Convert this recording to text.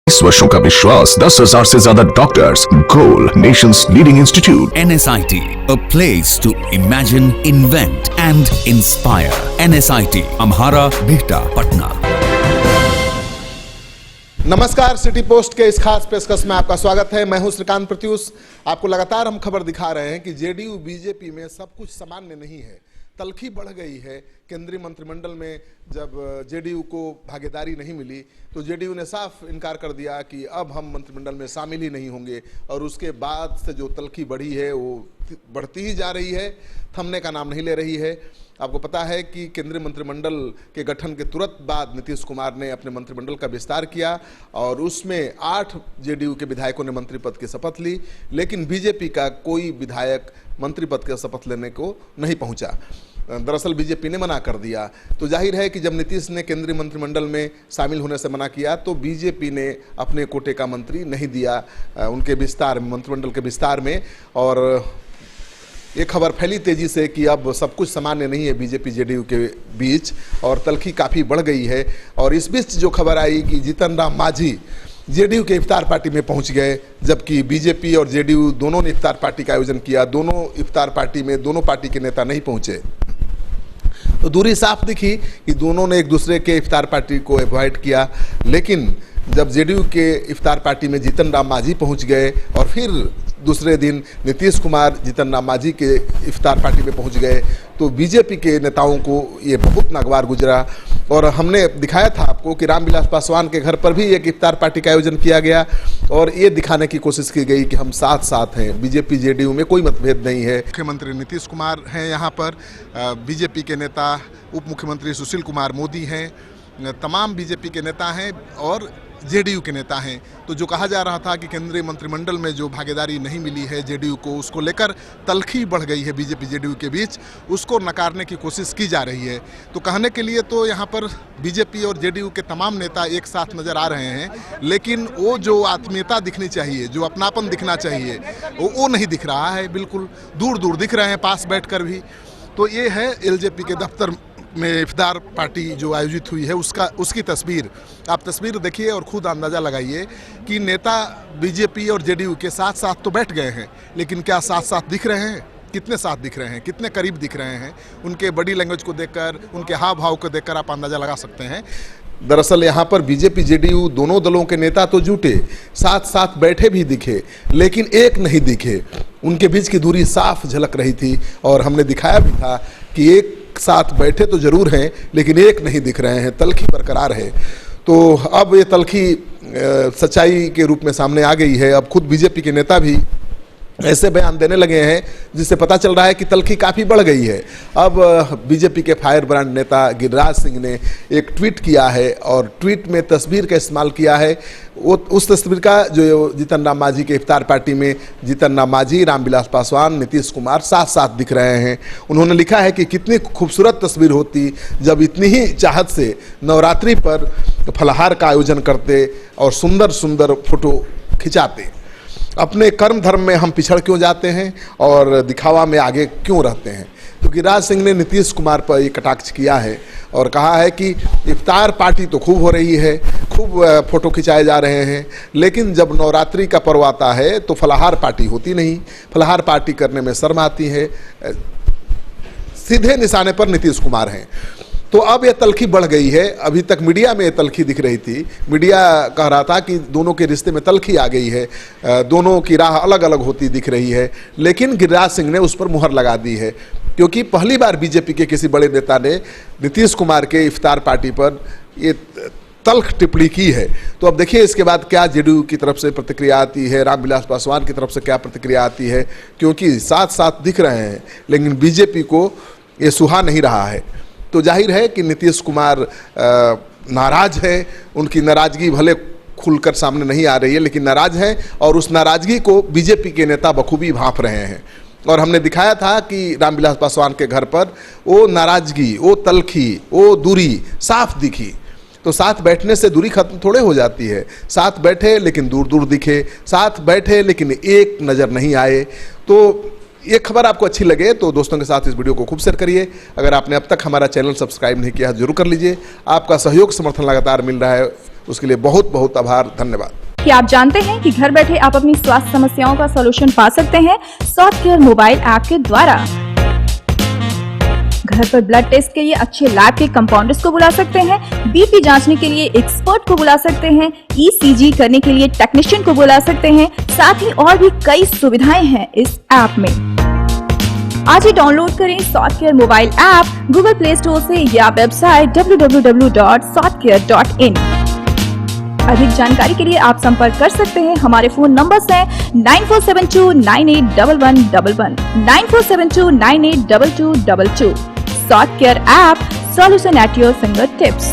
20 वर्षों का विश्वास, 10,000 से ज्यादा doctors, goal Nations leading institute. NSIT, a place to imagine, invent and inspire. NSIT, Amhara, Bihta, Patna. नमस्कार, सिटी पोस्ट के इस खास पेशकश में आपका स्वागत है। मैं हूं श्रीकांत प्रत्युष। आपको लगातार हम खबर दिखा रहे हैं कि जेडीयू बीजेपी में सब कुछ सामान्य नहीं है, तल्खी बढ़ गई है। केंद्रीय मंत्रिमंडल में जब जेडीयू को भागीदारी नहीं मिली तो जेडीयू ने साफ इनकार कर दिया कि अब हम मंत्रिमंडल में शामिल ही नहीं होंगे, और उसके बाद से जो तल्खी बढ़ी है वो बढ़ती ही जा रही है, थमने का नाम नहीं ले रही है। आपको पता है कि केंद्रीय मंत्रिमंडल के गठन के तुरंत बाद नीतीश कुमार ने अपने मंत्रिमंडल का विस्तार किया और उसमें 8 जेडीयू के विधायकों ने मंत्री पद की शपथ ली, लेकिन बीजेपी का कोई विधायक मंत्री पद का शपथ लेने को नहीं पहुंचा। दरअसल बीजेपी ने मना कर दिया। तो जाहिर है कि जब नीतीश ने केंद्रीय मंत्रिमंडल में शामिल होने से मना किया तो बीजेपी ने अपने कोटे का मंत्री नहीं दिया उनके विस्तार में, मंत्रिमंडल के विस्तार में। और ये खबर फैली तेजी से कि अब सब कुछ सामान्य नहीं है बीजेपी जेडीयू के बीच, और तल्खी काफ़ी बढ़ गई है। और इस बीच जो खबर आई कि जीतन राम मांझी जेडीयू के इफ्तार पार्टी में पहुंच गए, जबकि बीजेपी और जेडीयू दोनों ने इफ्तार पार्टी का आयोजन किया। दोनों इफ्तार पार्टी में दोनों पार्टी के नेता नहीं पहुंचे, तो दूरी साफ दिखी कि दोनों ने एक दूसरे के इफ्तार पार्टी को अवॉइड किया। लेकिन जब जेडीयू के इफ्तार पार्टी में जीतन राम मांझी पहुंच गए और फिर दूसरे दिन नीतीश कुमार जीतन राम मांझी के इफ्तार पार्टी में पहुंच गए, तो बीजेपी के नेताओं को ये बहुत नागवार गुजरा। और हमने दिखाया था आपको कि रामविलास पासवान के घर पर भी एक इफ्तार पार्टी का आयोजन किया गया और ये दिखाने की कोशिश की गई कि हम साथ साथ हैं, बीजेपी जेडीयू में कोई मतभेद नहीं है। मुख्यमंत्री नीतीश कुमार हैं यहाँ पर, बीजेपी के नेता उप मुख्यमंत्री सुशील कुमार मोदी हैं, तमाम बीजेपी के नेता हैं और जेडीयू के नेता हैं। तो जो कहा जा रहा था कि केंद्रीय मंत्रिमंडल में जो भागीदारी नहीं मिली है जेडीयू को, उसको लेकर तल्खी बढ़ गई है बीजेपी जेडीयू के बीच, उसको नकारने की कोशिश की जा रही है। तो कहने के लिए तो यहाँ पर बीजेपी और जेडीयू के तमाम नेता एक साथ नजर आ रहे हैं, लेकिन वो जो आत्मीयता दिखनी चाहिए, जो अपनापन दिखना चाहिए, वो नहीं दिख रहा है। बिल्कुल दूर दूर दिख रहे हैं, पास बैठकर भी। तो ये है एलजेपी के दफ्तर में इफ्तार पार्टी जो आयोजित हुई है उसकी तस्वीर। आप तस्वीर देखिए और खुद अंदाज़ा लगाइए कि नेता बीजेपी और जेडीयू के साथ साथ तो बैठ गए हैं, लेकिन क्या साथ साथ दिख रहे हैं? कितने साथ दिख रहे हैं, कितने करीब दिख रहे हैं? उनके बॉडी लैंग्वेज को देखकर, उनके हाव भाव को देखकर आप अंदाज़ा लगा सकते हैं। दरअसल यहाँ पर बीजेपी जेडीयू दोनों दलों के नेता तो जुटे, साथ साथ बैठे भी दिखे, लेकिन एक नहीं दिखे। उनके बीच की दूरी साफ झलक रही थी और हमने दिखाया भी था कि एक साथ बैठे तो जरूर हैं, लेकिन एक नहीं दिख रहे हैं, तल्खी बरकरार है। तो अब ये तल्खी सच्चाई के रूप में सामने आ गई है। अब खुद बीजेपी के नेता भी ऐसे बयान देने लगे हैं जिससे पता चल रहा है कि तल्खी काफ़ी बढ़ गई है। अब बीजेपी के फायर ब्रांड नेता गिरिराज सिंह ने एक ट्वीट किया है और ट्वीट में तस्वीर का इस्तेमाल किया है। वो उस तस्वीर का जो जीतन राम मांझी के इफ्तार पार्टी में जीतन राम मांझी, रामविलास पासवान, नीतीश कुमार साथ साथ दिख रहे हैं। उन्होंने लिखा है कि कितनी खूबसूरत तस्वीर होती जब इतनी ही चाहत से नवरात्रि पर फलाहार का आयोजन करते और सुंदर सुंदर फोटो खिंचाते। अपने कर्म धर्म में हम पिछड़ क्यों जाते हैं और दिखावा में आगे क्यों रहते हैं? तो गिरिराज सिंह ने नीतीश कुमार पर ये कटाक्ष किया है और कहा है कि इफ्तार पार्टी तो खूब हो रही है, खूब फोटो खिंचाए जा रहे हैं, लेकिन जब नवरात्रि का पर्व आता है तो फलाहार पार्टी होती नहीं, फलाहार पार्टी करने में शर्म आती है। सीधे निशाने पर नीतीश कुमार हैं। तो अब ये तल्खी बढ़ गई है। अभी तक मीडिया में ये तल्खी दिख रही थी, मीडिया कह रहा था कि दोनों के रिश्ते में तल्खी आ गई है, दोनों की राह अलग अलग होती दिख रही है, लेकिन गिरिराज सिंह ने उस पर मुहर लगा दी है, क्योंकि पहली बार बीजेपी के किसी बड़े नेता ने नीतीश कुमार के इफ्तार पार्टी पर ये तल्ख टिप्पणी की है। तो अब देखिए इसके बाद क्या जेडीयू की तरफ से प्रतिक्रिया आती है, रामविलास पासवान की तरफ से क्या प्रतिक्रिया आती है, क्योंकि साथ साथ दिख रहे हैं लेकिन बीजेपी को ये सुहा नहीं रहा है। तो जाहिर है कि नीतीश कुमार नाराज है, उनकी नाराजगी भले खुलकर सामने नहीं आ रही है, लेकिन नाराज हैं और उस नाराजगी को बीजेपी के नेता बखूबी भांप रहे हैं। और हमने दिखाया था कि रामविलास पासवान के घर पर वो नाराजगी, वो तल्खी, वो दूरी साफ दिखी। तो साथ बैठने से दूरी खत्म थोड़े हो जाती है। साथ बैठे लेकिन दूर दूर दिखे, साथ बैठे लेकिन एक नज़र नहीं आए। तो ये खबर आपको अच्छी लगे तो दोस्तों के साथ इस वीडियो को खूब शेयर करिए। अगर आपने अब तक हमारा चैनल सब्सक्राइब नहीं किया है जरूर कर लीजिए। आपका सहयोग समर्थन लगातार मिल रहा है, उसके लिए बहुत बहुत आभार, धन्यवाद। क्या आप जानते हैं कि घर बैठे आप अपनी स्वास्थ्य समस्याओं का सॉल्यूशन पा सकते हैं सॉफ्टकेयर मोबाइल ऐप के द्वारा। घर पर ब्लड टेस्ट के लिए अच्छे लैब के कंपाउंडर्स को बुला सकते हैं, बीपी जांचने के लिए एक्सपर्ट को बुला सकते हैं, ईसीजी करने के लिए टेक्नीशियन को बुला सकते हैं। साथ ही और भी कई सुविधाएं हैं इस ऐप में। आज ही डाउनलोड करें Softcare mobile app Google Play store से या वेबसाइट www.softcare.in। अधिक जानकारी के लिए आप संपर्क कर सकते हैं। हमारे फोन नंबर्स हैं 9472981111, 9472982222। Softcare app, solution at your finger tips.